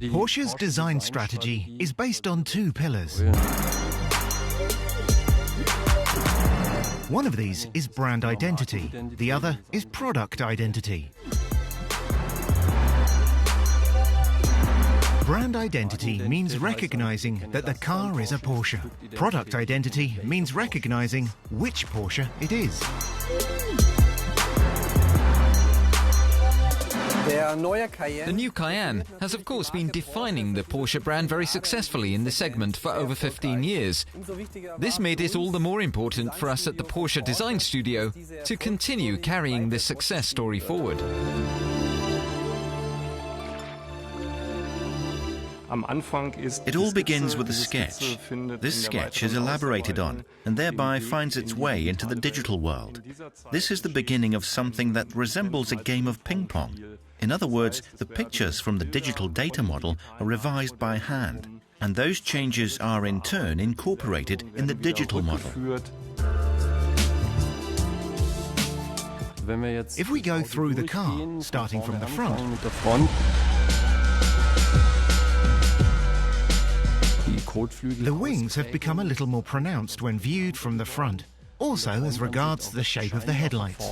Porsche's design strategy is based on two pillars. One of these is brand identity, the other is product identity. Brand identity means recognizing that the car is a Porsche. Product identity means recognizing which Porsche it is. The new Cayenne has of course been defining the Porsche brand very successfully in the segment for over 15 years. This made it all the more important for us at the Porsche Design Studio to continue carrying this success story forward. It all begins with a sketch. This sketch is elaborated on and thereby finds its way into the digital world. This is the beginning of something that resembles a game of ping pong. In other words, the pictures from the digital data model are revised by hand, and those changes are in turn incorporated in the digital model. If we go through the car, starting from the front, the wings have become a little more pronounced when viewed from the front, also as regards the shape of the headlights.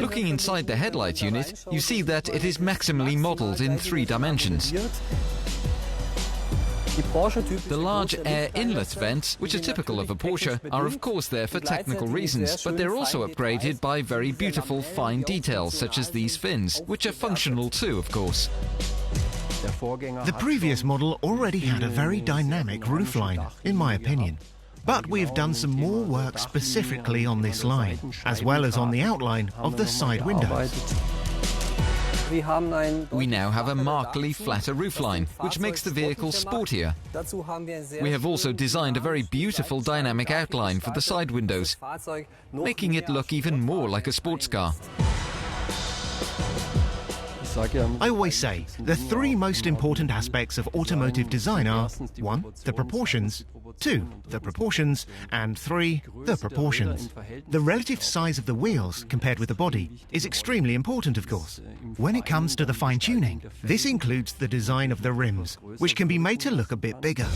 Looking inside the headlight unit, you see that it is maximally modelled in 3 dimensions. The large air inlet vents, which are typical of a Porsche, are of course there for technical reasons, but they're also upgraded by very beautiful fine details such as these fins, which are functional too, of course. The previous model already had a very dynamic roofline, in my opinion. But we have done some more work specifically on this line, as well as on the outline of the side windows. We now have a markedly flatter roofline, which makes the vehicle sportier. We have also designed a very beautiful dynamic outline for the side windows, making it look even more like a sports car. I always say the 3 most important aspects of automotive design are 1. The proportions, 2. The proportions, and 3. The proportions. The relative size of the wheels compared with the body is extremely important, of course. When it comes to the fine-tuning, this includes the design of the rims, which can be made to look a bit bigger.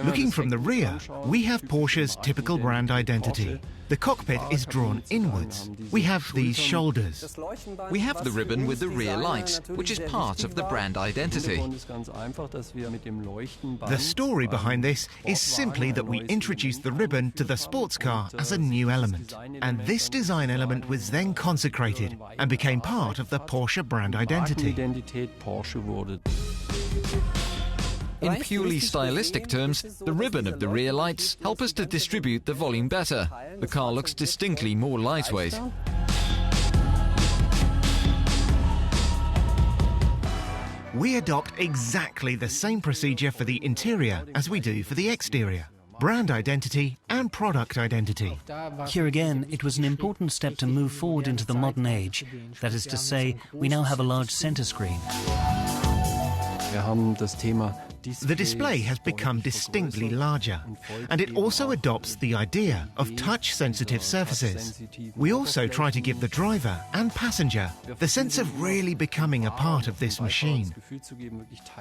Looking from the rear, we have Porsche's typical brand identity. The cockpit is drawn inwards. We have these shoulders. We have the ribbon with the rear lights, which is part of the brand identity. The story behind this is simply that we introduced the ribbon to the sports car as a new element. And this design element was then consecrated and became part of the Porsche brand identity. In purely stylistic terms, the ribbon of the rear lights help us to distribute the volume better. The car looks distinctly more lightweight. We adopt exactly the same procedure for the interior as we do for the exterior. Brand identity and product identity. Here again, it was an important step to move forward into the modern age. That is to say, we now have a large center screen. The display has become distinctly larger, and it also adopts the idea of touch-sensitive surfaces. We also try to give the driver and passenger the sense of really becoming a part of this machine.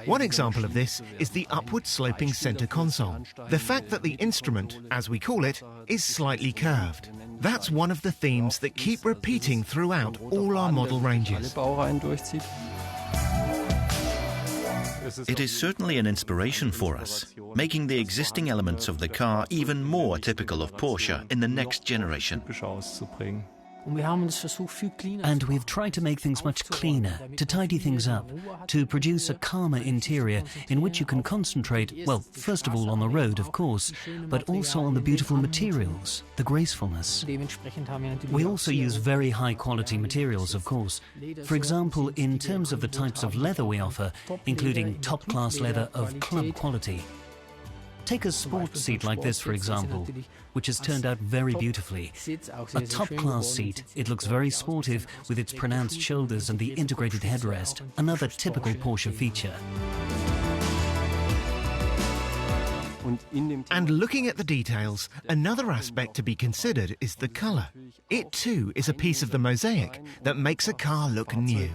One example of this is the upward-sloping center console. The fact that the instrument, as we call it, is slightly curved. That's one of the themes that keep repeating throughout all our model ranges. It is certainly an inspiration for us, making the existing elements of the car even more typical of Porsche in the next generation. And we've tried to make things much cleaner, to tidy things up, to produce a calmer interior in which you can concentrate, well, first of all on the road, of course, but also on the beautiful materials, the gracefulness. We also use very high-quality materials, of course. For example, in terms of the types of leather we offer, including top-class leather of club quality. Take a sport seat like this, for example, which has turned out very beautifully. A top-class seat, it looks very sportive with its pronounced shoulders and the integrated headrest, another typical Porsche feature. And looking at the details, another aspect to be considered is the colour. It too is a piece of the mosaic that makes a car look new.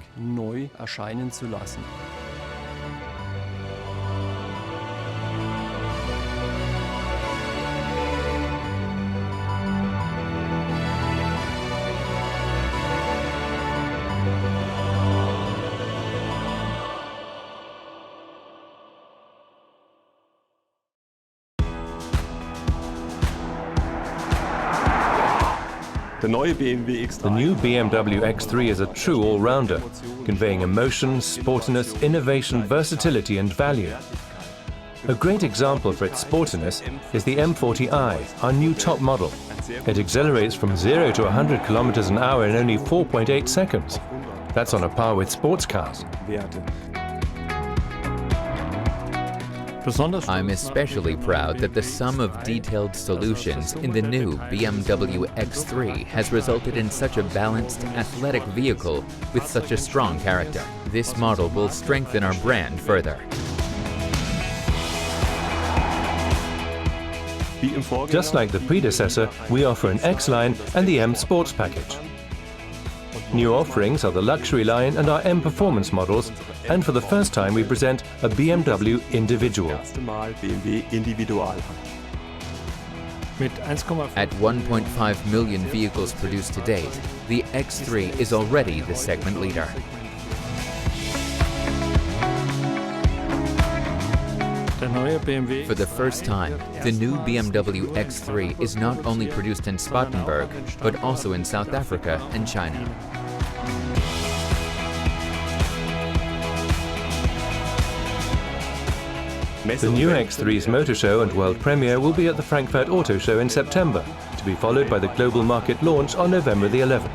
The new BMW X3 is a true all-rounder, conveying emotion, sportiness, innovation, versatility and value. A great example for its sportiness is the M40i, our new top model. It accelerates from 0 to 100 kilometers an hour in only 4.8 seconds. That's on a par with sports cars. I'm especially proud that the sum of detailed solutions in the new BMW X3 has resulted in such a balanced, athletic vehicle with such a strong character. This model will strengthen our brand further. Just like the predecessor, we offer an X-Line and the M Sports Package. New offerings are the luxury line and our M Performance models, and for the first time we present a BMW Individual. At 1.5 million vehicles produced to date, the X3 is already the segment leader. For the first time, the new BMW X3 is not only produced in Spartanburg, but also in South Africa and China. The new X3's motor show and world premiere will be at the Frankfurt Auto Show in September, to be followed by the global market launch on November the 11th.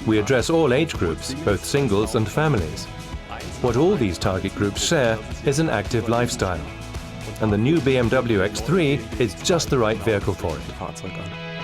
We address all age groups, both singles and families. What all these target groups share is an active lifestyle. And the new BMW X3 is just the right vehicle for it.